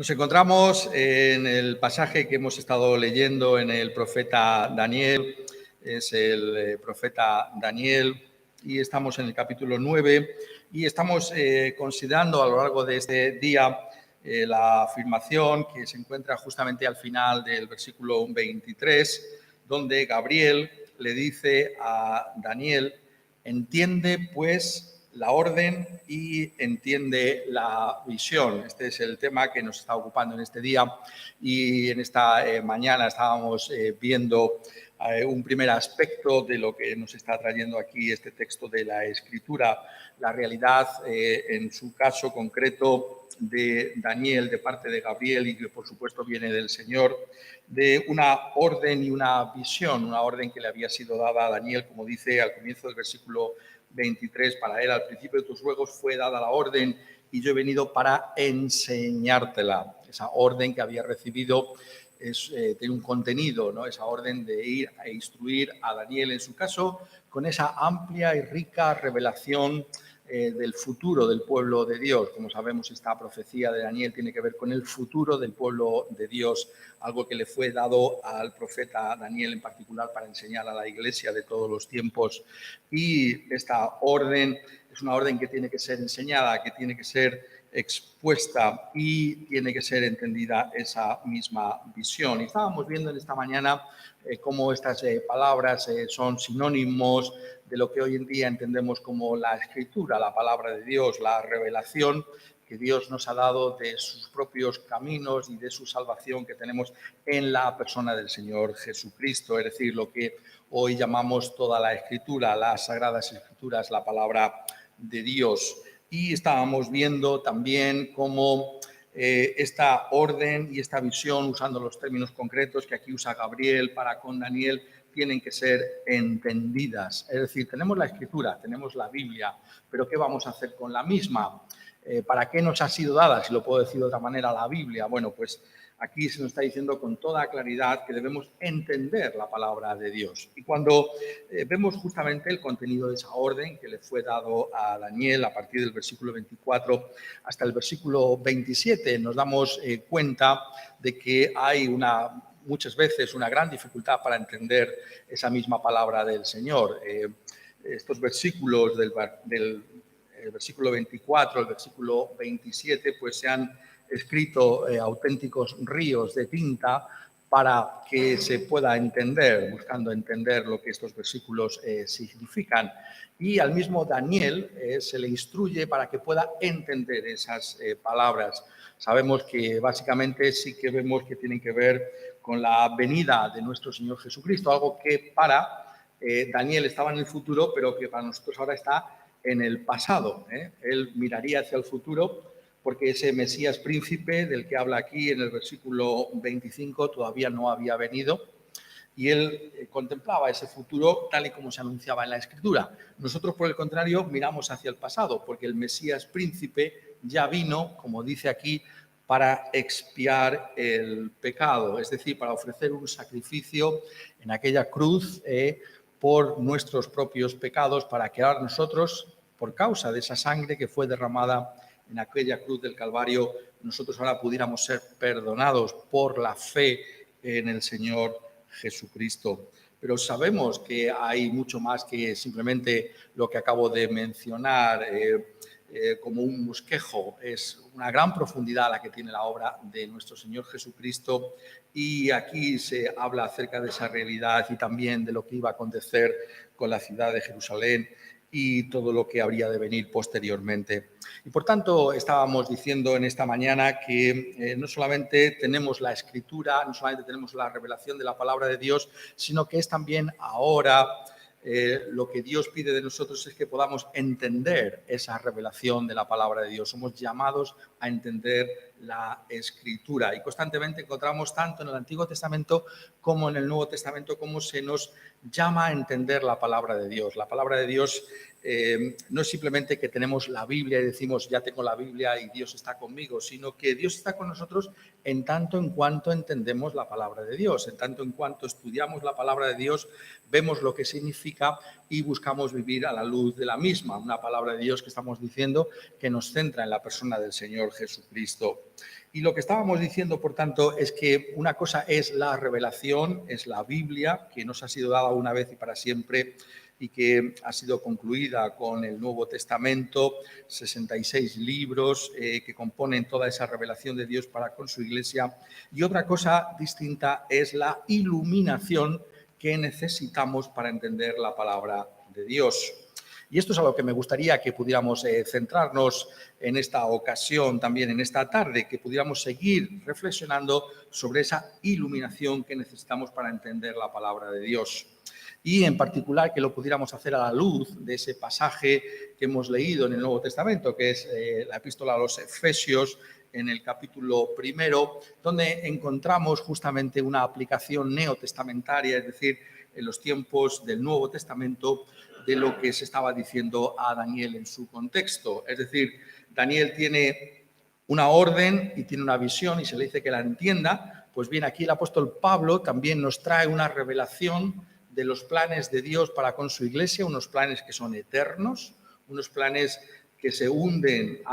Nos encontramos en el pasaje que hemos estado leyendo en el profeta Daniel, es el profeta Daniel, y estamos en el capítulo 9 y estamos considerando a lo largo de este día la afirmación que se encuentra justamente al final del versículo 23, donde Gabriel le dice a Daniel: entiende pues la orden y entiende la visión. Este es el tema que nos está ocupando en este día, y en esta mañana estábamos viendo un primer aspecto de lo que nos está trayendo aquí este texto de la Escritura, la realidad en su caso concreto de Daniel, de parte de Gabriel, y que por supuesto viene del Señor, de una orden y una visión, una orden que le había sido dada a Daniel, como dice al comienzo del versículo 23, para él: al principio de tus juegos fue dada la orden y yo he venido para enseñártela. Esa orden que había recibido tiene un contenido, ¿no? Esa orden de ir a instruir a Daniel, en su caso, con esa amplia y rica revelación del futuro del pueblo de Dios. Como sabemos, esta profecía de Daniel tiene que ver con el futuro del pueblo de Dios, algo que le fue dado al profeta Daniel en particular para enseñar a la iglesia de todos los tiempos. Y esta orden es una orden que tiene que ser enseñada, que tiene que ser expuesta y tiene que ser entendida esa misma visión. Y estábamos viendo en esta mañana cómo estas palabras son sinónimos de lo que hoy en día entendemos como la Escritura, la palabra de Dios, la revelación que Dios nos ha dado de sus propios caminos y de su salvación que tenemos en la persona del Señor Jesucristo, es decir, lo que hoy llamamos toda la Escritura, las Sagradas Escrituras, la palabra de Dios. Y estábamos viendo también cómo esta orden y esta visión, usando los términos concretos que aquí usa Gabriel para con Daniel, tienen que ser entendidas. Es decir, tenemos la Escritura, tenemos la Biblia, pero ¿qué vamos a hacer con la misma? ¿Para qué nos ha sido dada, si lo puedo decir de otra manera, la Biblia? Bueno, pues aquí se nos está diciendo con toda claridad que debemos entender la palabra de Dios. Y cuando vemos justamente el contenido de esa orden que le fue dado a Daniel a partir del versículo 24 hasta el versículo 27, nos damos cuenta de que hay muchas veces una gran dificultad para entender esa misma palabra del Señor. Estos versículos del versículo 24 al versículo 27, pues se han escrito auténticos ríos de tinta para que se pueda entender, buscando entender lo que estos versículos significan. Y al mismo Daniel se le instruye para que pueda entender esas palabras. Sabemos que básicamente sí que vemos que tienen que ver con la venida de nuestro Señor Jesucristo, algo que para Daniel estaba en el futuro, pero que para nosotros ahora está en el pasado. Él miraría hacia el futuro porque ese Mesías príncipe del que habla aquí en el versículo 25 todavía no había venido, y él contemplaba ese futuro tal y como se anunciaba en la Escritura. Nosotros, por el contrario, miramos hacia el pasado, porque el Mesías príncipe ya vino, como dice aquí, para expiar el pecado, es decir, para ofrecer un sacrificio en aquella cruz por nuestros propios pecados, para que ahora nosotros, por causa de esa sangre que fue derramada en aquella cruz del Calvario, nosotros ahora pudiéramos ser perdonados por la fe en el Señor Jesucristo. Pero sabemos que hay mucho más que simplemente lo que acabo de mencionar como un bosquejo. Es una gran profundidad la que tiene la obra de nuestro Señor Jesucristo, y aquí se habla acerca de esa realidad y también de lo que iba a acontecer con la ciudad de Jerusalén y todo lo que habría de venir posteriormente. Y por tanto, estábamos diciendo en esta mañana que no solamente tenemos la Escritura, no solamente tenemos la revelación de la palabra de Dios, sino que es también ahora lo que Dios pide de nosotros es que podamos entender esa revelación de la palabra de Dios. Somos llamados a entender la Escritura, y constantemente encontramos tanto en el Antiguo Testamento como en el Nuevo Testamento cómo se nos llama a entender la palabra de Dios. La palabra de Dios no es simplemente que tenemos la Biblia y decimos, ya tengo la Biblia y Dios está conmigo, sino que Dios está con nosotros en tanto en cuanto entendemos la palabra de Dios, en tanto en cuanto estudiamos la palabra de Dios, vemos lo que significa y buscamos vivir a la luz de la misma, una palabra de Dios que estamos diciendo que nos centra en la persona del Señor Jesucristo. Y lo que estábamos diciendo, por tanto, es que una cosa es la revelación, es la Biblia, que nos ha sido dada una vez y para siempre y que ha sido concluida con el Nuevo Testamento, 66 libros que componen toda esa revelación de Dios para con su Iglesia. Y otra cosa distinta es la iluminación que necesitamos para entender la palabra de Dios. Y esto es a lo que me gustaría que pudiéramos centrarnos en esta ocasión, también en esta tarde, que pudiéramos seguir reflexionando sobre esa iluminación que necesitamos para entender la palabra de Dios. Y en particular que lo pudiéramos hacer a la luz de ese pasaje que hemos leído en el Nuevo Testamento, que es la epístola a los Efesios, en el capítulo 1, donde encontramos justamente una aplicación neotestamentaria, es decir, en los tiempos del Nuevo Testamento, de lo que se estaba diciendo a Daniel en su contexto. Es decir, Daniel tiene una orden y tiene una visión y se le dice que la entienda. Pues bien, aquí el apóstol Pablo también nos trae una revelación de los planes de Dios para con su Iglesia, unos planes que son eternos, unos planes que se hunden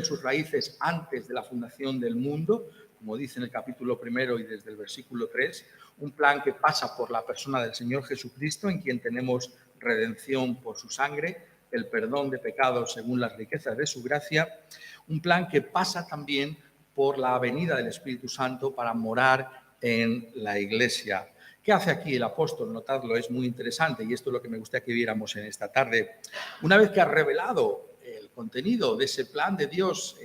sus raíces antes de la fundación del mundo, como dice en el capítulo 1 y desde el versículo 3, un plan que pasa por la persona del Señor Jesucristo, en quien tenemos redención por su sangre, el perdón de pecados según las riquezas de su gracia, un plan que pasa también por la venida del Espíritu Santo para morar en la Iglesia. ¿Qué hace aquí el apóstol? Notadlo, es muy interesante y esto es lo que me gustaría que viéramos en esta tarde. Una vez que ha revelado el contenido de ese plan de Dios,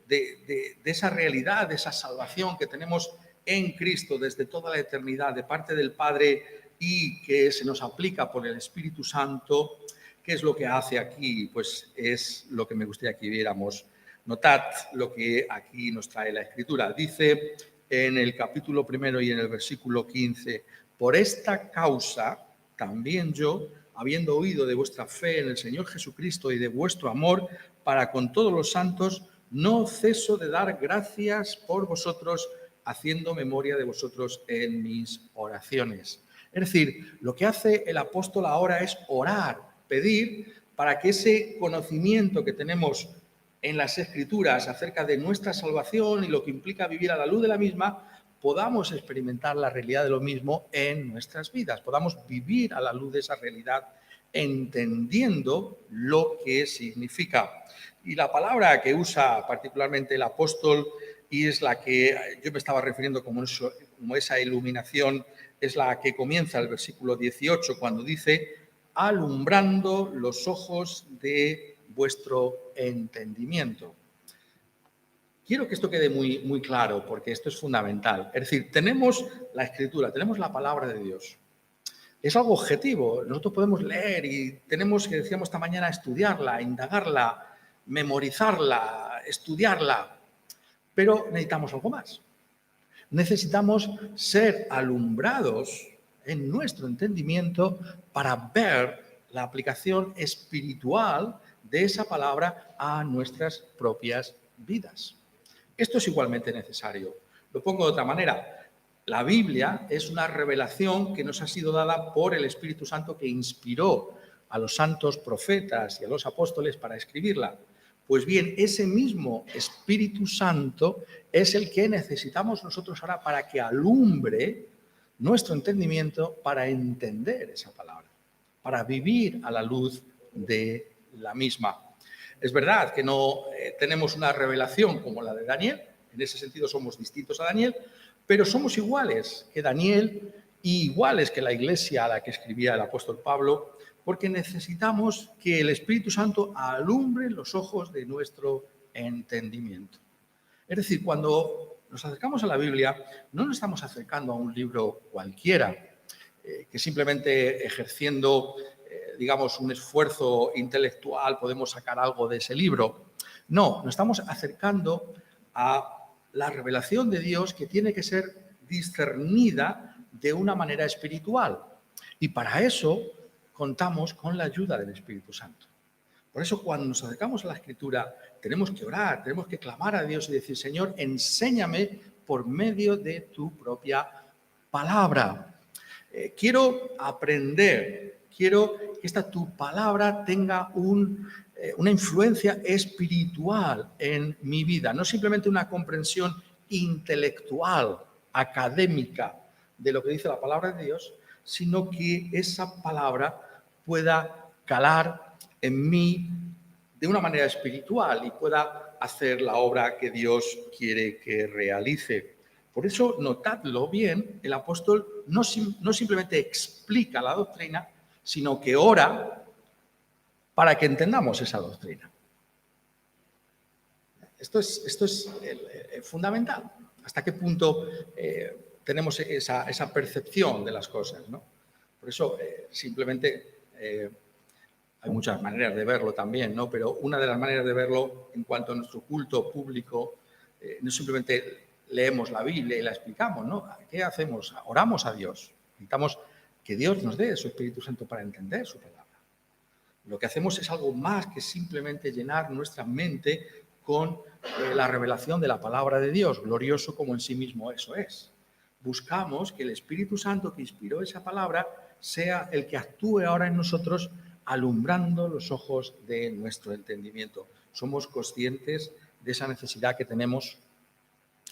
de esa realidad, de esa salvación que tenemos en Cristo desde toda la eternidad de parte del Padre y que se nos aplica por el Espíritu Santo, ¿qué es lo que hace aquí? Pues es lo que me gustaría que viéramos. Notad lo que aquí nos trae la Escritura. Dice en el capítulo 1 y en el versículo 15, por esta causa también yo, habiendo oído de vuestra fe en el Señor Jesucristo y de vuestro amor para con todos los santos, no ceso de dar gracias por vosotros, haciendo memoria de vosotros en mis oraciones. Es decir, lo que hace el apóstol ahora es orar, pedir para que ese conocimiento que tenemos en las Escrituras acerca de nuestra salvación y lo que implica vivir a la luz de la misma, podamos experimentar la realidad de lo mismo en nuestras vidas, podamos vivir a la luz de esa realidad entendiendo lo que significa. Y la palabra que usa particularmente el apóstol, y es la que yo me estaba refiriendo como esa iluminación, es la que comienza el versículo 18, cuando dice, alumbrando los ojos de vuestro entendimiento. Quiero que esto quede muy claro, porque esto es fundamental. Es decir, tenemos la Escritura, tenemos la palabra de Dios. Es algo objetivo. Nosotros podemos leer y tenemos, que decíamos esta mañana, estudiarla, indagarla, memorizarla, estudiarla. Pero necesitamos algo más. Necesitamos ser alumbrados en nuestro entendimiento para ver la aplicación espiritual de esa palabra a nuestras propias vidas. Esto es igualmente necesario. Lo pongo de otra manera. La Biblia es una revelación que nos ha sido dada por el Espíritu Santo que inspiró a los santos profetas y a los apóstoles para escribirla. Pues bien, ese mismo Espíritu Santo es el que necesitamos nosotros ahora para que alumbre nuestro entendimiento para entender esa palabra, para vivir a la luz de la misma. Es verdad que no tenemos una revelación como la de Daniel, en ese sentido somos distintos a Daniel, pero somos iguales que Daniel y iguales que la iglesia a la que escribía el apóstol Pablo, porque necesitamos que el Espíritu Santo alumbre los ojos de nuestro entendimiento. Es decir, cuando nos acercamos a la Biblia, no nos estamos acercando a un libro cualquiera, que simplemente ejerciendo, digamos, un esfuerzo intelectual podemos sacar algo de ese libro. No, nos estamos acercando a la revelación de Dios que tiene que ser discernida de una manera espiritual. Y para eso contamos con la ayuda del Espíritu Santo. Por eso cuando nos acercamos a la Escritura tenemos que orar, tenemos que clamar a Dios y decir, Señor, enséñame por medio de tu propia palabra. Quiero aprender, quiero que tu palabra tenga una influencia espiritual en mi vida, no simplemente una comprensión intelectual, académica de lo que dice la palabra de Dios, sino que esa palabra pueda calar en mí de una manera espiritual y pueda hacer la obra que Dios quiere que realice. Por eso, notadlo bien, el apóstol no simplemente explica la doctrina, sino que ora para que entendamos esa doctrina. Esto es fundamental. ¿Hasta qué punto tenemos esa percepción de las cosas, ¿no? Por eso, simplemente, hay muchas maneras de verlo también, ¿no? Pero una de las maneras de verlo en cuanto a nuestro culto público, no simplemente leemos la Biblia y la explicamos, ¿no? ¿Qué hacemos? Oramos a Dios. Necesitamos que Dios nos dé su Espíritu Santo para entender su palabra. Lo que hacemos es algo más que simplemente llenar nuestra mente con la revelación de la palabra de Dios, glorioso como en sí mismo eso es. Buscamos que el Espíritu Santo que inspiró esa palabra sea el que actúe ahora en nosotros, alumbrando los ojos de nuestro entendimiento. Somos conscientes de esa necesidad que tenemos.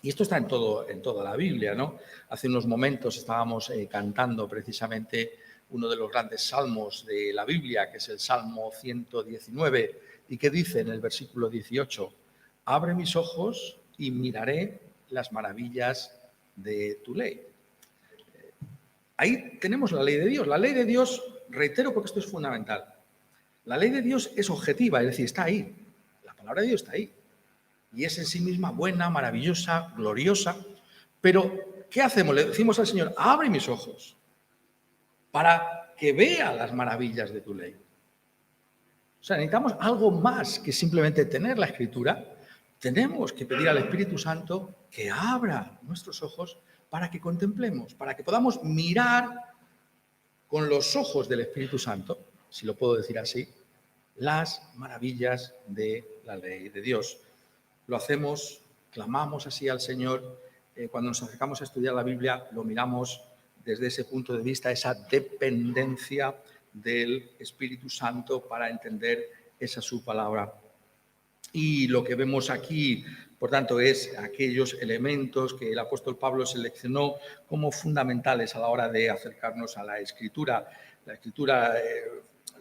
Y esto está en toda la Biblia, ¿no? Hace unos momentos estábamos cantando precisamente uno de los grandes salmos de la Biblia, que es el Salmo 119, y que dice en el versículo 18, abre mis ojos y miraré las maravillas de tu ley. Ahí tenemos la ley de Dios. La ley de Dios, reitero porque esto es fundamental, la ley de Dios es objetiva, es decir, está ahí. La palabra de Dios está ahí. Y es en sí misma buena, maravillosa, gloriosa. Pero, ¿qué hacemos? Le decimos al Señor, abre mis ojos para que vea las maravillas de tu ley. O sea, necesitamos algo más que simplemente tener la Escritura. Tenemos que pedir al Espíritu Santo que abra nuestros ojos para que contemplemos, para que podamos mirar con los ojos del Espíritu Santo, si lo puedo decir así, las maravillas de la ley de Dios. Lo hacemos, clamamos así al Señor. Cuando nos acercamos a estudiar la Biblia, lo miramos desde ese punto de vista, esa dependencia del Espíritu Santo para entender esa su palabra. Y lo que vemos aquí, por tanto, es aquellos elementos que el apóstol Pablo seleccionó como fundamentales a la hora de acercarnos a la Escritura. La Escritura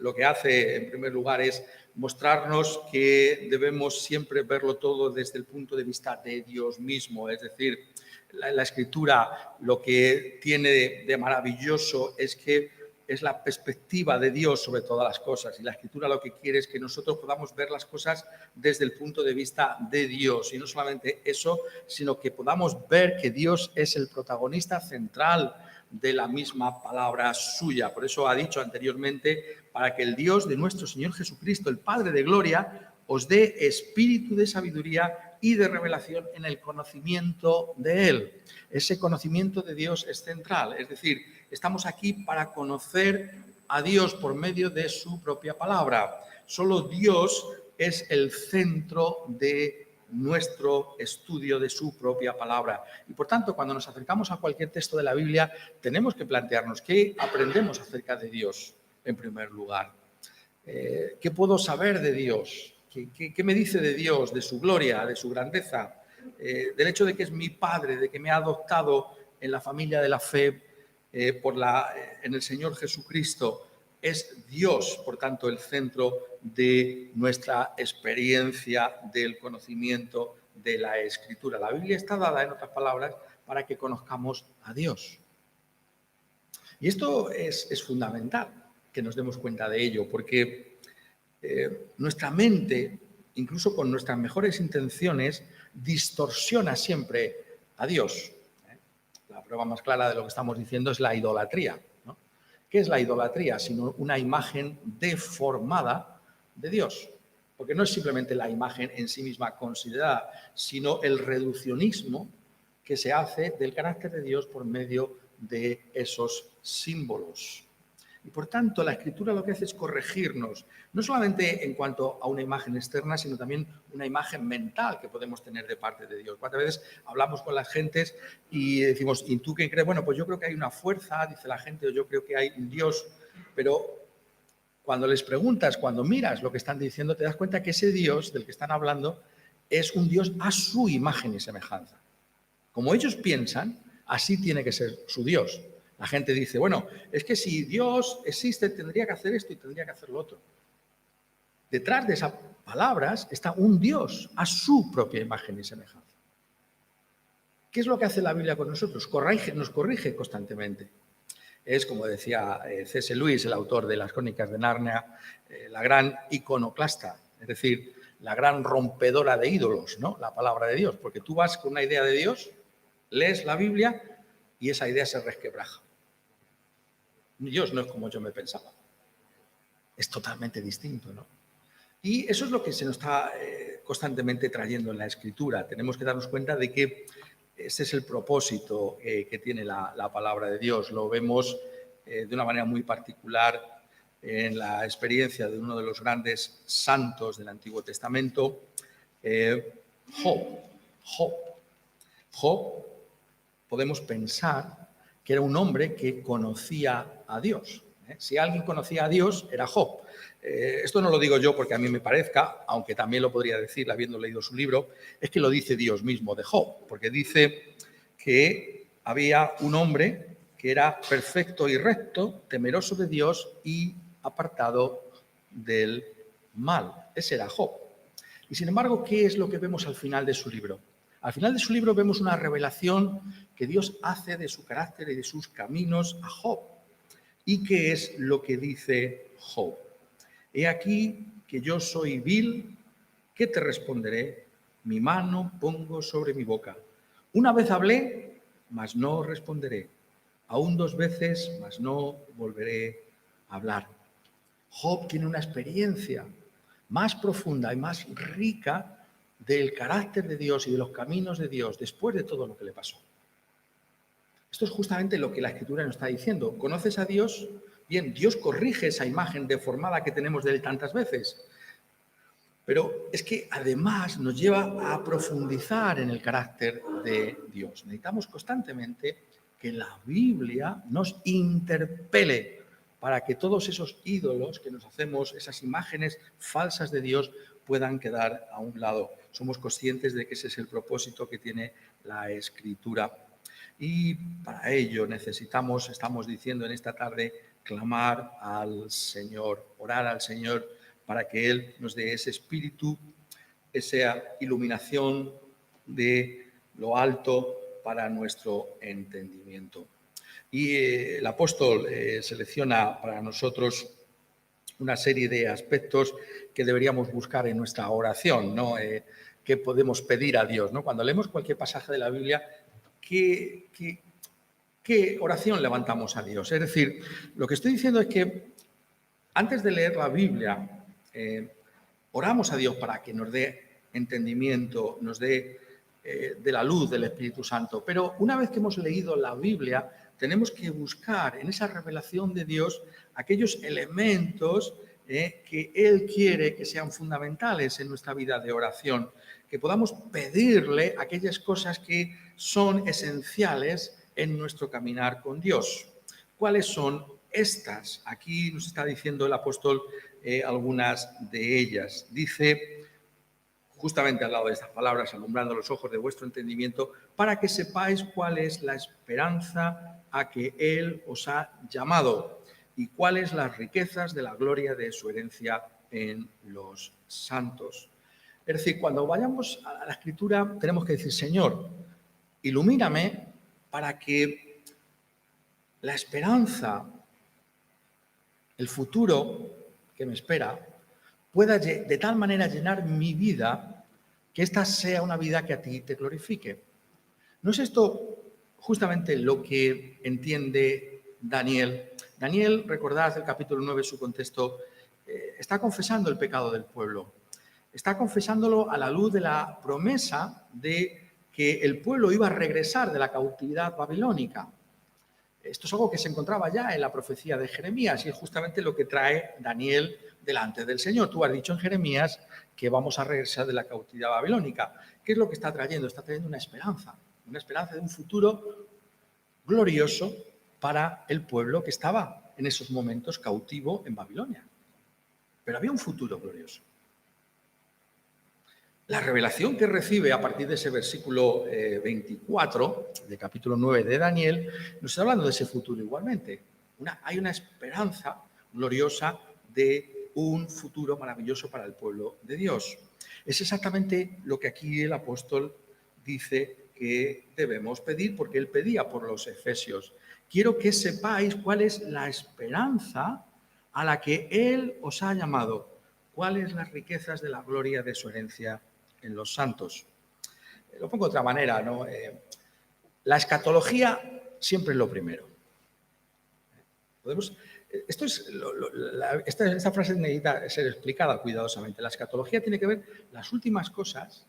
lo que hace, en primer lugar, es mostrarnos que debemos siempre verlo todo desde el punto de vista de Dios mismo. Es decir, la Escritura lo que tiene de maravilloso es que es la perspectiva de Dios sobre todas las cosas. Y la Escritura lo que quiere es que nosotros podamos ver las cosas desde el punto de vista de Dios. Y no solamente eso, sino que podamos ver que Dios es el protagonista central de la misma palabra suya. Por eso ha dicho anteriormente, para que el Dios de nuestro Señor Jesucristo, el Padre de gloria, os dé espíritu de sabiduría y de revelación en el conocimiento de Él. Ese conocimiento de Dios es central, es decir, estamos aquí para conocer a Dios por medio de su propia palabra. Solo Dios es el centro de nuestro estudio de su propia palabra. Y por tanto, cuando nos acercamos a cualquier texto de la Biblia, tenemos que plantearnos qué aprendemos acerca de Dios, en primer lugar. ¿Qué puedo saber de Dios? ¿Qué me dice de Dios, de su gloria, de su grandeza? Del hecho de que es mi Padre, de que me ha adoptado en la familia de la fe en el Señor Jesucristo. Es Dios, por tanto, el centro de nuestra experiencia del conocimiento de la Escritura. La Biblia está dada, en otras palabras, para que conozcamos a Dios. Y esto es fundamental, que nos demos cuenta de ello, porque nuestra mente, incluso con nuestras mejores intenciones, distorsiona siempre a Dios. La prueba más clara de lo que estamos diciendo es la idolatría, ¿no? ¿Qué es la idolatría? Sino una imagen deformada de Dios. Porque no es simplemente la imagen en sí misma considerada, sino el reduccionismo que se hace del carácter de Dios por medio de esos símbolos. Y por tanto, la Escritura lo que hace es corregirnos, no solamente en cuanto a una imagen externa, sino también una imagen mental que podemos tener de parte de Dios. ¿Cuántas veces hablamos con las gentes y decimos, ¿y tú qué crees? Bueno, pues yo creo que hay una fuerza, dice la gente, o yo creo que hay un Dios, pero cuando les preguntas, cuando miras lo que están diciendo, te das cuenta que ese Dios del que están hablando es un Dios a su imagen y semejanza. Como ellos piensan, así tiene que ser su Dios. La gente dice, bueno, es que si Dios existe, tendría que hacer esto y tendría que hacer lo otro. Detrás de esas palabras está un Dios a su propia imagen y semejanza. ¿Qué es lo que hace la Biblia con nosotros? Nos corrige constantemente. Es, como decía C.S. Lewis, el autor de las Crónicas de Narnia, la gran iconoclasta, es decir, la gran rompedora de ídolos, ¿no? La palabra de Dios, porque tú vas con una idea de Dios, lees la Biblia y esa idea se resquebraja. Dios no es como yo me pensaba. Es totalmente distinto, ¿no? Y eso es lo que se nos está constantemente trayendo en la Escritura. Tenemos que darnos cuenta de que ese es el propósito que tiene la palabra de Dios. Lo vemos de una manera muy particular en la experiencia de uno de los grandes santos del Antiguo Testamento, Job. Job, podemos pensar que era un hombre que conocía a Dios. Si alguien conocía a Dios, era Job. Esto no lo digo yo porque a mí me parezca, aunque también lo podría decir habiendo leído su libro, es que lo dice Dios mismo de Job, porque dice que había un hombre que era perfecto y recto, temeroso de Dios y apartado del mal. Ese era Job. Y sin embargo, ¿qué es lo que vemos al final de su libro? Al final de su libro vemos una revelación que Dios hace de su carácter y de sus caminos a Job. ¿Y qué es lo que dice Job? He aquí que yo soy vil, ¿qué te responderé? Mi mano pongo sobre mi boca. Una vez hablé, mas no responderé. Aún 2 veces, mas no volveré a hablar. Job tiene una experiencia más profunda y más rica del carácter de Dios y de los caminos de Dios después de todo lo que le pasó. Esto es justamente lo que la Escritura nos está diciendo. ¿Conoces a Dios? Bien, Dios corrige esa imagen deformada que tenemos de Él tantas veces. Pero es que además nos lleva a profundizar en el carácter de Dios. Necesitamos constantemente que la Biblia nos interpele para que todos esos ídolos que nos hacemos, esas imágenes falsas de Dios, puedan quedar a un lado. Somos conscientes de que ese es el propósito que tiene la Escritura. Y para ello necesitamos, estamos diciendo en esta tarde, clamar al Señor, orar al Señor para que Él nos dé ese espíritu, esa iluminación de lo alto para nuestro entendimiento. Y el apóstol selecciona para nosotros una serie de aspectos que deberíamos buscar en nuestra oración, ¿no? Que podemos pedir a Dios, ¿no? Cuando leemos cualquier pasaje de la Biblia, ¿qué oración levantamos a Dios? Es decir, lo que estoy diciendo es que antes de leer la Biblia, oramos a Dios para que nos dé entendimiento, nos dé de la luz del Espíritu Santo. Pero una vez que hemos leído la Biblia, tenemos que buscar en esa revelación de Dios aquellos elementos que Él quiere que sean fundamentales en nuestra vida de oración, que podamos pedirle aquellas cosas que son esenciales en nuestro caminar con Dios. ¿Cuáles son estas? Aquí nos está diciendo el apóstol algunas de ellas. Dice, justamente al lado de estas palabras, alumbrando los ojos de vuestro entendimiento, para que sepáis cuál es la esperanza a que Él os ha llamado y cuáles las riquezas de la gloria de su herencia en los santos. Es decir, cuando vayamos a la Escritura tenemos que decir, Señor, ilumíname para que la esperanza, el futuro que me espera, pueda de tal manera llenar mi vida que esta sea una vida que a ti te glorifique. ¿No es esto justamente lo que entiende Daniel? Daniel, recordad el capítulo 9, su contexto, está confesando el pecado del pueblo. Está confesándolo a la luz de la promesa de que el pueblo iba a regresar de la cautividad babilónica. Esto es algo que se encontraba ya en la profecía de Jeremías y es justamente lo que trae Daniel delante del Señor. Tú has dicho en Jeremías que vamos a regresar de la cautividad babilónica. ¿Qué es lo que está trayendo? Está trayendo una esperanza de un futuro glorioso para el pueblo que estaba en esos momentos cautivo en Babilonia. Pero había un futuro glorioso. La revelación que recibe a partir de ese versículo 24 del capítulo 9 de Daniel nos está hablando de ese futuro igualmente. Hay una esperanza gloriosa de un futuro maravilloso para el pueblo de Dios. Es exactamente lo que aquí el apóstol dice que debemos pedir, porque él pedía por los efesios. Quiero que sepáis cuál es la esperanza a la que él os ha llamado, cuáles las riquezas de la gloria de su herencia en los santos. Lo pongo de otra manera, ¿no? La escatología siempre es lo primero. Esta frase necesita ser explicada cuidadosamente. La escatología tiene que ver las últimas cosas.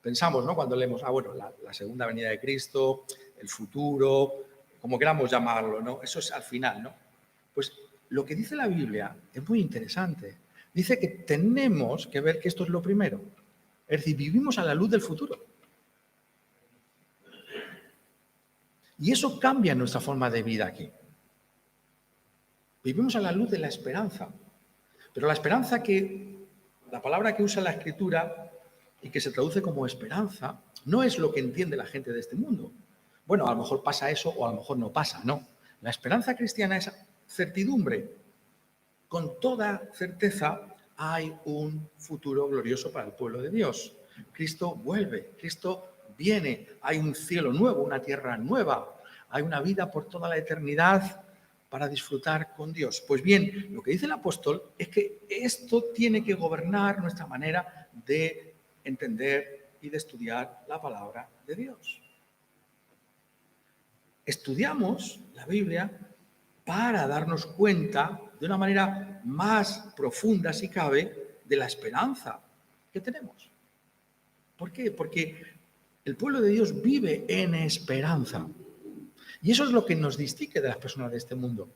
Pensamos, ¿no? Cuando leemos, la segunda venida de Cristo, el futuro, como queramos llamarlo, ¿no? Eso es al final, ¿no? Pues lo que dice la Biblia es muy interesante. Dice que tenemos que ver que esto es lo primero. Es decir, vivimos a la luz del futuro. Y eso cambia nuestra forma de vida aquí. Vivimos a la luz de la esperanza. Pero la esperanza la palabra que usa la Escritura y que se traduce como esperanza, no es lo que entiende la gente de este mundo. Bueno, a lo mejor pasa eso o a lo mejor no pasa, no. La esperanza cristiana es certidumbre. Con toda certeza hay un futuro glorioso para el pueblo de Dios. Cristo vuelve, Cristo viene, hay un cielo nuevo, una tierra nueva, hay una vida por toda la eternidad para disfrutar con Dios. Pues bien, lo que dice el apóstol es que esto tiene que gobernar nuestra manera de entender y de estudiar la palabra de Dios. Estudiamos la Biblia para darnos cuenta de una manera más profunda, si cabe, de la esperanza que tenemos. ¿Por qué? Porque el pueblo de Dios vive en esperanza. Y eso es lo que nos distingue de las personas de este mundo.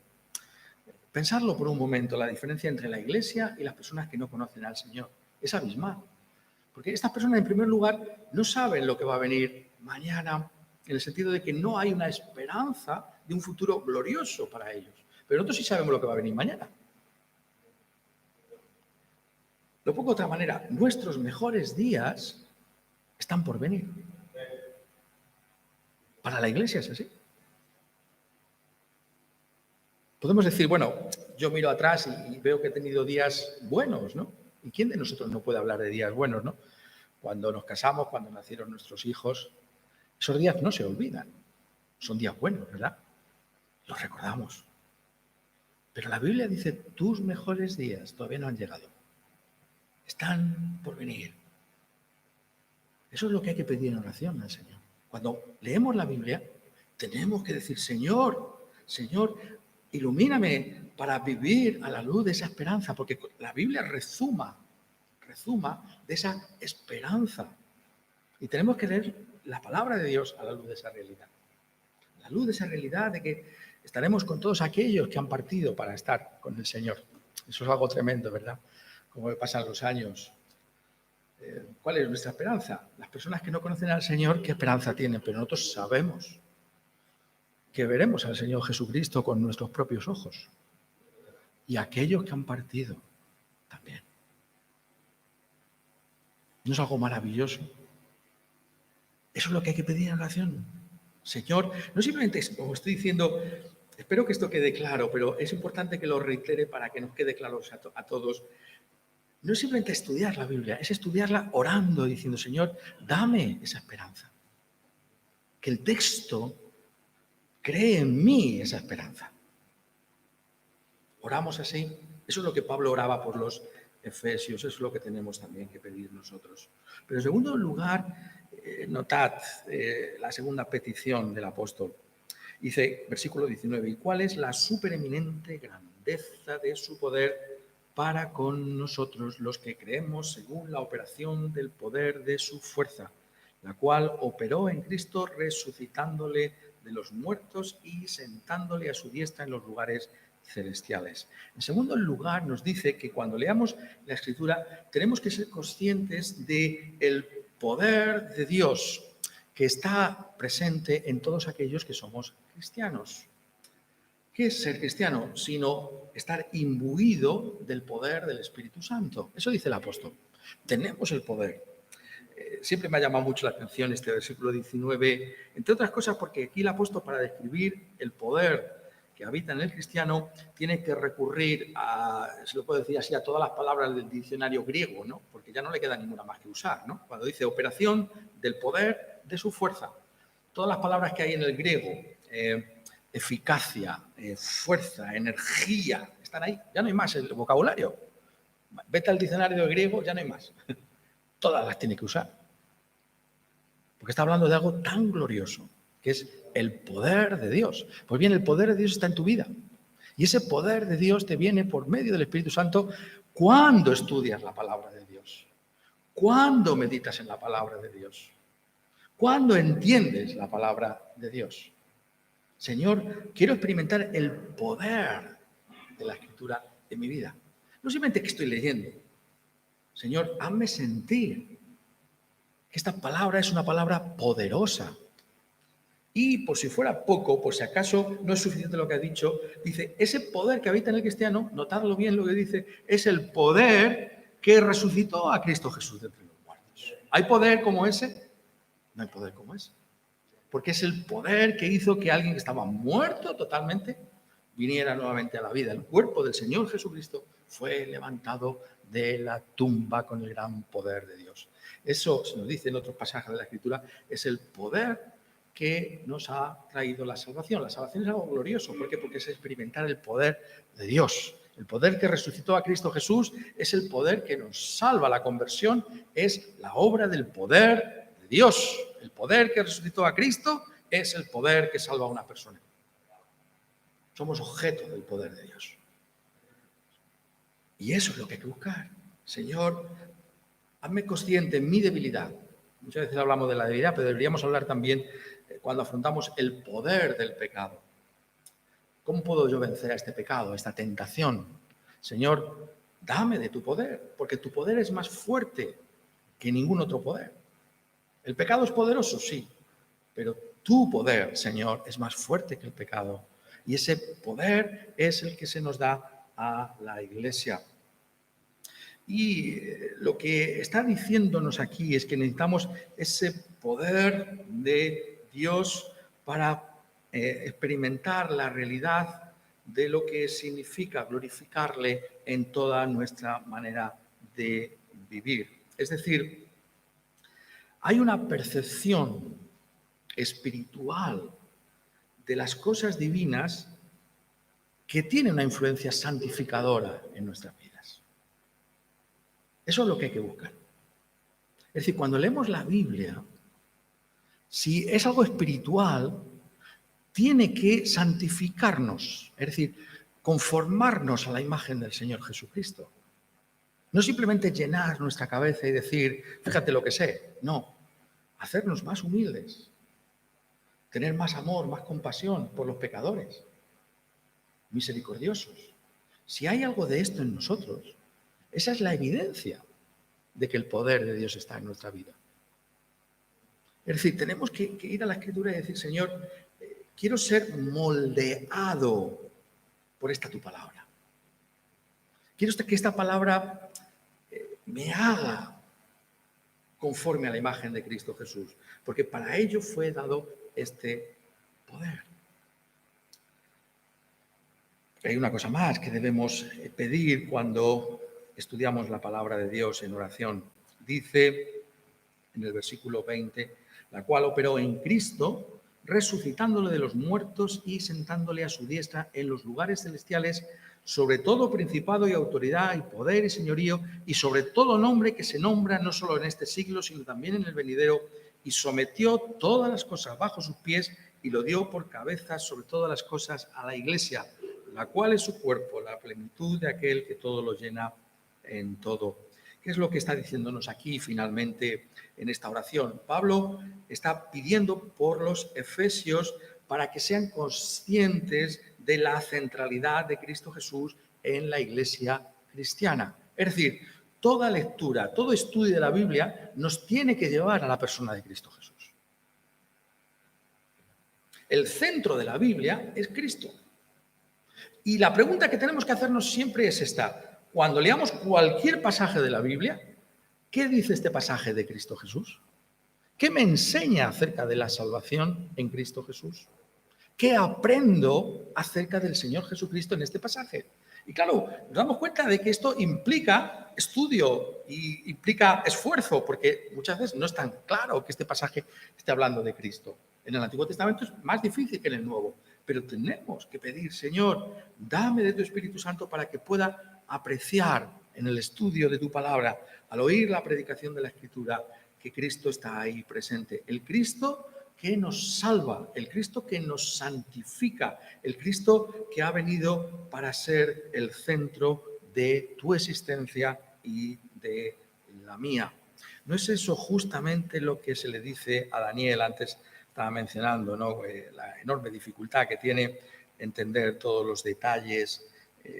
Pensarlo por un momento, la diferencia entre la Iglesia y las personas que no conocen al Señor es abismal. Porque estas personas, en primer lugar, no saben lo que va a venir mañana, en el sentido de que no hay una esperanza de un futuro glorioso para ellos. Pero nosotros sí sabemos lo que va a venir mañana. Lo pongo de otra manera, nuestros mejores días están por venir. Para la Iglesia es así. Podemos decir, bueno, yo miro atrás y veo que he tenido días buenos, ¿no? ¿Y quién de nosotros no puede hablar de días buenos, no? Cuando nos casamos, cuando nacieron nuestros hijos, esos días no se olvidan. Son días buenos, ¿verdad? Los recordamos. Pero la Biblia dice, tus mejores días todavía no han llegado. Están por venir. Eso es lo que hay que pedir en oración al Señor. Cuando leemos la Biblia, tenemos que decir, Señor, Señor, ilumíname para vivir a la luz de esa esperanza, porque la Biblia rezuma de esa esperanza. Y tenemos que leer la palabra de Dios a la luz de esa realidad. A la luz de esa realidad de que estaremos con todos aquellos que han partido para estar con el Señor. Eso es algo tremendo, ¿verdad? Como pasan los años. ¿Cuál es nuestra esperanza? Las personas que no conocen al Señor, ¿qué esperanza tienen? Pero nosotros sabemos que veremos al Señor Jesucristo con nuestros propios ojos. Y aquellos que han partido también. ¿No es algo maravilloso? Eso es lo que hay que pedir en oración. Señor, no simplemente como estoy diciendo, espero que esto quede claro, pero es importante que lo reitere para que nos quede claro a todos. No es simplemente estudiar la Biblia, es estudiarla orando, diciendo, Señor, dame esa esperanza. Que el texto cree en mí esa esperanza. Oramos así. Eso es lo que Pablo oraba por los efesios, eso es lo que tenemos también que pedir nosotros. Pero en segundo lugar, notad la segunda petición del apóstol. Dice, versículo 19, ¿y cuál es la supereminente grandeza de su poder para con nosotros los que creemos según la operación del poder de su fuerza, la cual operó en Cristo resucitándole de los muertos y sentándole a su diestra en los lugares celestiales. En segundo lugar, nos dice que cuando leamos la Escritura tenemos que ser conscientes del poder de Dios que está presente en todos aquellos que somos cristianos. ¿Qué es ser cristiano? Sino estar imbuido del poder del Espíritu Santo. Eso dice el apóstol. Tenemos el poder. Siempre me ha llamado mucho la atención este versículo 19, entre otras cosas porque aquí el apóstol, para describir el poder que habita en el cristiano, tiene que recurrir a, se lo puedo decir así, a todas las palabras del diccionario griego, ¿no? Porque ya no le queda ninguna más que usar, ¿no? Cuando dice operación del poder de su fuerza. Todas las palabras que hay en el griego, eficacia, fuerza, energía, están ahí. Ya no hay más el vocabulario. Vete al diccionario griego, ya no hay más. Todas las tiene que usar. Porque está hablando de algo tan glorioso, que es el poder de Dios. Pues bien, el poder de Dios está en tu vida. Y ese poder de Dios te viene por medio del Espíritu Santo cuando estudias la palabra de Dios, cuando meditas en la palabra de Dios, cuando entiendes la palabra de Dios. Señor, quiero experimentar el poder de la Escritura en mi vida. No simplemente que estoy leyendo. Señor, hazme sentir que esta palabra es una palabra poderosa. Y por si fuera poco, por si acaso no es suficiente lo que ha dicho, dice, ese poder que habita en el cristiano, notadlo bien lo que dice, es el poder que resucitó a Cristo Jesús de entre los muertos. ¿Hay poder como ese? No hay poder como ese. Porque es el poder que hizo que alguien que estaba muerto totalmente viniera nuevamente a la vida. El cuerpo del Señor Jesucristo fue levantado de la tumba con el gran poder de Dios. Eso, se nos dice en otros pasajes de la Escritura, es el poder que nos ha traído la salvación. La salvación es algo glorioso. ¿Por qué? Porque es experimentar el poder de Dios. El poder que resucitó a Cristo Jesús es el poder que nos salva. La conversión es la obra del poder de Dios. El poder que resucitó a Cristo es el poder que salva a una persona. Somos objeto del poder de Dios. Y eso es lo que hay que buscar. Señor, hazme consciente en mi debilidad. Muchas veces hablamos de la debilidad, pero deberíamos hablar también cuando afrontamos el poder del pecado. ¿Cómo puedo yo vencer a este pecado, a esta tentación? Señor, dame de tu poder, porque tu poder es más fuerte que ningún otro poder. El pecado es poderoso, sí, pero tu poder, Señor, es más fuerte que el pecado. Y ese poder es el que se nos da a la Iglesia. Y lo que está diciéndonos aquí es que necesitamos ese poder de Dios para experimentar la realidad de lo que significa glorificarle en toda nuestra manera de vivir. Es decir, hay una percepción espiritual de las cosas divinas que tiene una influencia santificadora en nuestras vidas. Eso es lo que hay que buscar. Es decir, cuando leemos la Biblia, si es algo espiritual, tiene que santificarnos, es decir, conformarnos a la imagen del Señor Jesucristo. No simplemente llenar nuestra cabeza y decir, fíjate lo que sé, no, hacernos más humildes, tener más amor, más compasión por los pecadores, misericordiosos. Si hay algo de esto en nosotros, esa es la evidencia de que el poder de Dios está en nuestra vida. Es decir, tenemos que ir a la Escritura y decir, Señor, quiero ser moldeado por esta tu palabra. Quiero que esta palabra me haga conforme a la imagen de Cristo Jesús, porque para ello fue dado este poder. Hay una cosa más que debemos pedir cuando estudiamos la palabra de Dios en oración. Dice en el versículo 20, la cual operó en Cristo, resucitándole de los muertos y sentándole a su diestra en los lugares celestiales, sobre todo principado y autoridad y poder y señorío, y sobre todo nombre que se nombra no solo en este siglo, sino también en el venidero, y sometió todas las cosas bajo sus pies y lo dio por cabeza sobre todas las cosas a la Iglesia, la cual es su cuerpo, la plenitud de aquel que todo lo llena en todo. ¿Qué es lo que está diciéndonos aquí finalmente en esta oración? Pablo está pidiendo por los efesios para que sean conscientes de la centralidad de Cristo Jesús en la Iglesia cristiana. Es decir, toda lectura, todo estudio de la Biblia nos tiene que llevar a la persona de Cristo Jesús. El centro de la Biblia es Cristo. Y la pregunta que tenemos que hacernos siempre es esta. Cuando leamos cualquier pasaje de la Biblia, ¿qué dice este pasaje de Cristo Jesús? ¿Qué me enseña acerca de la salvación en Cristo Jesús? ¿Qué aprendo acerca del Señor Jesucristo en este pasaje? Y claro, nos damos cuenta de que esto implica estudio y implica esfuerzo, porque muchas veces no es tan claro que este pasaje esté hablando de Cristo. En el Antiguo Testamento es más difícil que en el Nuevo, pero tenemos que pedir, Señor, dame de tu Espíritu Santo para que pueda apreciar en el estudio de tu palabra, al oír la predicación de la Escritura, que Cristo está ahí presente. El Cristo que nos salva, el Cristo que nos santifica, el Cristo que ha venido para ser el centro de tu existencia y de la mía. ¿No es eso justamente lo que se le dice a Daniel? Antes estaba mencionando, ¿no? La enorme dificultad que tiene entender todos los detalles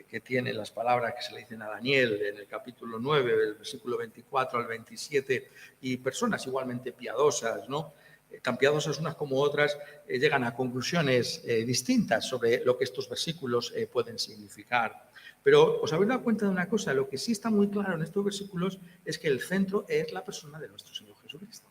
que tienen las palabras que se le dicen a Daniel en el capítulo 9, del versículo 24 al 27, y personas igualmente piadosas, ¿no? Tan piadosas unas como otras, llegan a conclusiones distintas sobre lo que estos versículos pueden significar. Pero os habéis dado cuenta de una cosa, lo que sí está muy claro en estos versículos es que el centro es la persona de nuestro Señor Jesucristo.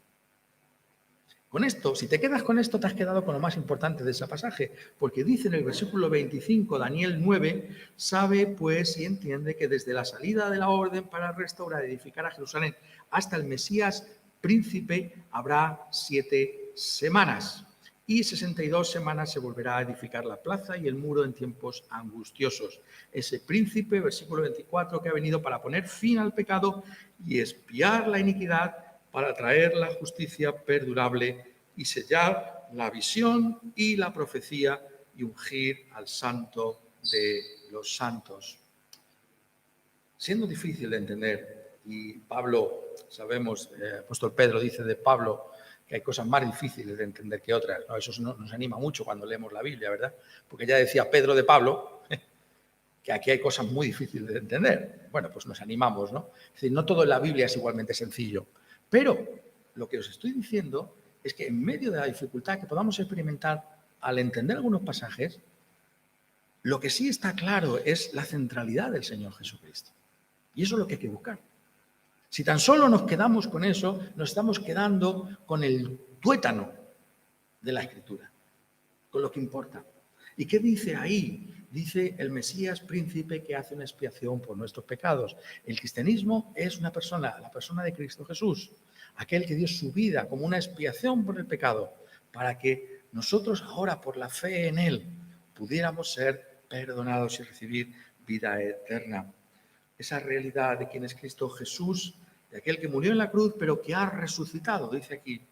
Con esto, si te quedas con esto, te has quedado con lo más importante de ese pasaje, porque dice en el versículo 25, Daniel 9, sabe pues y entiende que desde la salida de la orden para restaurar y edificar a Jerusalén hasta el Mesías príncipe habrá 7 semanas y 62 semanas se volverá a edificar la plaza y el muro en tiempos angustiosos. Ese príncipe, versículo 24, que ha venido para poner fin al pecado y expiar la iniquidad, para traer la justicia perdurable y sellar la visión y la profecía y ungir al santo de los santos. Siendo difícil de entender, y Pablo, sabemos, apóstol Pedro dice de Pablo que hay cosas más difíciles de entender que otras, ¿no? Eso nos anima mucho cuando leemos la Biblia, ¿verdad? Porque ya decía Pedro de Pablo que aquí hay cosas muy difíciles de entender. Bueno, pues nos animamos, ¿no? Es decir, no todo en la Biblia es igualmente sencillo, pero lo que os estoy diciendo es que en medio de la dificultad que podamos experimentar al entender algunos pasajes, lo que sí está claro es la centralidad del Señor Jesucristo. Y eso es lo que hay que buscar. Si tan solo nos quedamos con eso, nos estamos quedando con el tuétano de la Escritura, con lo que importa. ¿Y qué dice ahí? Dice el Mesías príncipe que hace una expiación por nuestros pecados. El cristianismo es una persona, la persona de Cristo Jesús, aquel que dio su vida como una expiación por el pecado, para que nosotros ahora por la fe en Él pudiéramos ser perdonados y recibir vida eterna. Esa realidad de quién es Cristo Jesús, de aquel que murió en la cruz, pero que ha resucitado, dice aquí,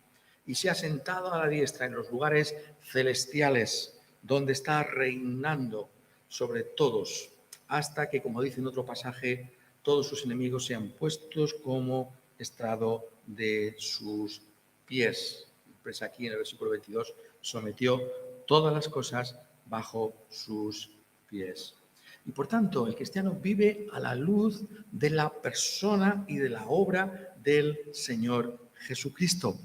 y se ha sentado a la diestra en los lugares celestiales, donde está reinando sobre todos, hasta que, como dice en otro pasaje, todos sus enemigos sean puestos como estrado de sus pies. Pues aquí en el versículo 22, sometió todas las cosas bajo sus pies. Y por tanto, el cristiano vive a la luz de la persona y de la obra del Señor Jesucristo.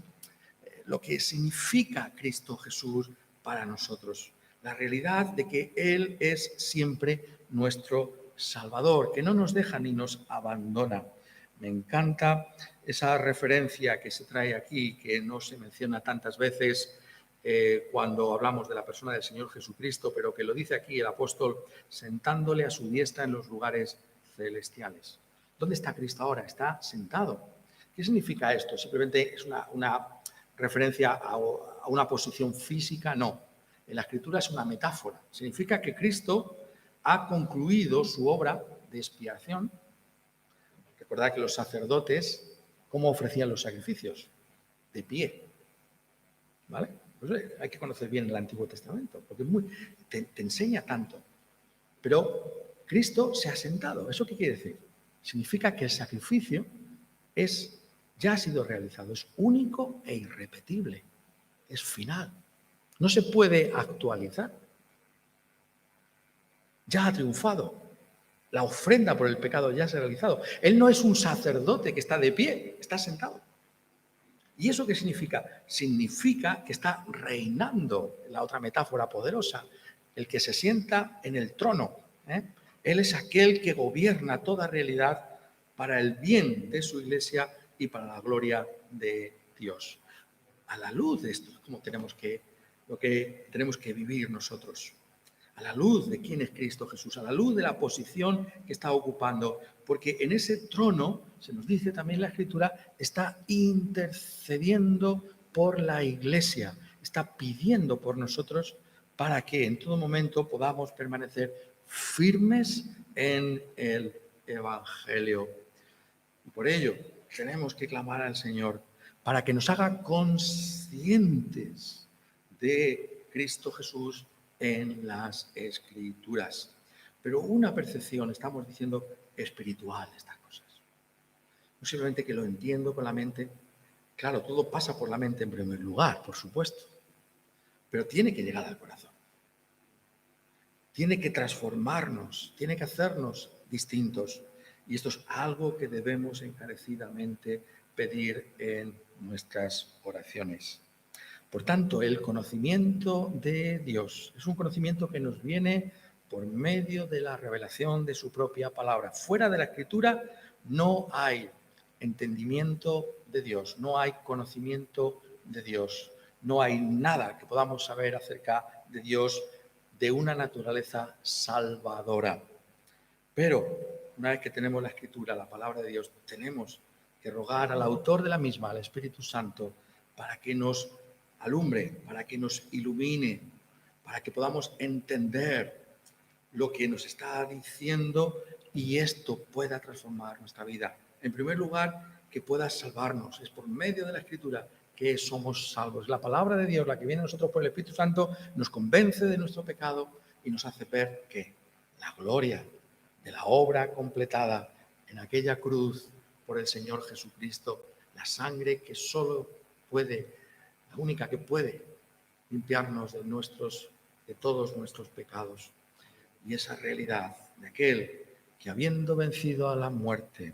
Lo que significa Cristo Jesús para nosotros. La realidad de que Él es siempre nuestro Salvador, que no nos deja ni nos abandona. Me encanta esa referencia que se trae aquí, que no se menciona tantas veces cuando hablamos de la persona del Señor Jesucristo, pero que lo dice aquí el apóstol, sentándole a su diestra en los lugares celestiales. ¿Dónde está Cristo ahora? Está sentado. ¿Qué significa esto? Simplemente es una referencia a una posición física, no. En la Escritura es una metáfora. Significa que Cristo ha concluido su obra de expiación. Recordad que los sacerdotes, ¿cómo ofrecían los sacrificios? De pie. ¿Vale? Pues hay que conocer bien el Antiguo Testamento, porque te enseña tanto. Pero Cristo se ha sentado. ¿Eso qué quiere decir? Significa que el sacrificio ya ha sido realizado, es único e irrepetible, es final. No se puede actualizar. Ya ha triunfado. La ofrenda por el pecado ya se ha realizado. Él no es un sacerdote que está de pie, está sentado. ¿Y eso qué significa? Significa que está reinando, la otra metáfora poderosa, el que se sienta en el trono. Él es aquel que gobierna toda realidad para el bien de su iglesia y para la gloria de Dios. A la luz de esto, lo que tenemos que vivir nosotros. A la luz de quién es Cristo Jesús, a la luz de la posición que está ocupando, porque en ese trono, se nos dice también la Escritura, está intercediendo por la iglesia, está pidiendo por nosotros para que en todo momento podamos permanecer firmes en el Evangelio. Y por ello tenemos que clamar al Señor para que nos haga conscientes de Cristo Jesús en las Escrituras. Pero una percepción, estamos diciendo, espiritual estas cosas. No simplemente que lo entiendo con la mente. Claro, todo pasa por la mente en primer lugar, por supuesto. Pero tiene que llegar al corazón. Tiene que transformarnos, tiene que hacernos distintos. Y esto es algo que debemos encarecidamente pedir en nuestras oraciones. Por tanto, el conocimiento de Dios es un conocimiento que nos viene por medio de la revelación de su propia palabra. Fuera de la Escritura no hay entendimiento de Dios, no hay conocimiento de Dios, no hay nada que podamos saber acerca de Dios de una naturaleza salvadora. Pero una vez que tenemos la Escritura, la palabra de Dios, tenemos que rogar al autor de la misma, al Espíritu Santo, para que nos alumbre, para que nos ilumine, para que podamos entender lo que nos está diciendo y esto pueda transformar nuestra vida. En primer lugar, que pueda salvarnos. Es por medio de la Escritura que somos salvos. La palabra de Dios, la que viene a nosotros por el Espíritu Santo, nos convence de nuestro pecado y nos hace ver que la gloria de la obra completada en aquella cruz por el Señor Jesucristo, la sangre que solo puede, la única que puede limpiarnos de todos nuestros pecados. Y esa realidad de aquel que, habiendo vencido a la muerte,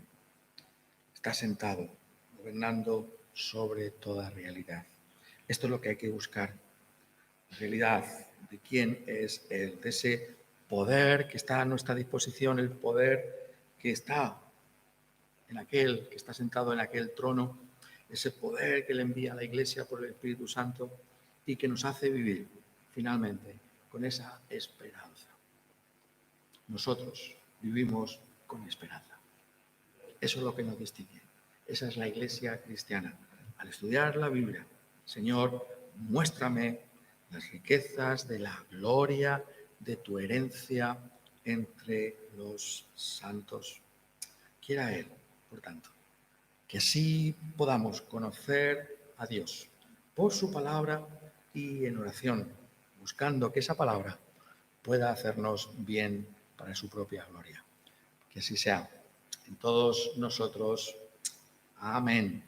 está sentado, gobernando sobre toda realidad. Esto es lo que hay que buscar. La realidad de quién es Él, de ese poder que está a nuestra disposición, el poder que está en aquel que está sentado en aquel trono, ese poder que le envía a la Iglesia por el Espíritu Santo y que nos hace vivir finalmente con esa esperanza. Nosotros vivimos con esperanza. Eso es lo que nos distingue. Esa es la Iglesia cristiana. Al estudiar la Biblia, Señor, muéstrame las riquezas de la gloria de tu herencia entre los santos. Quiera Él, por tanto, que así podamos conocer a Dios por su palabra y en oración, buscando que esa palabra pueda hacernos bien para su propia gloria. Que así sea en todos nosotros. Amén.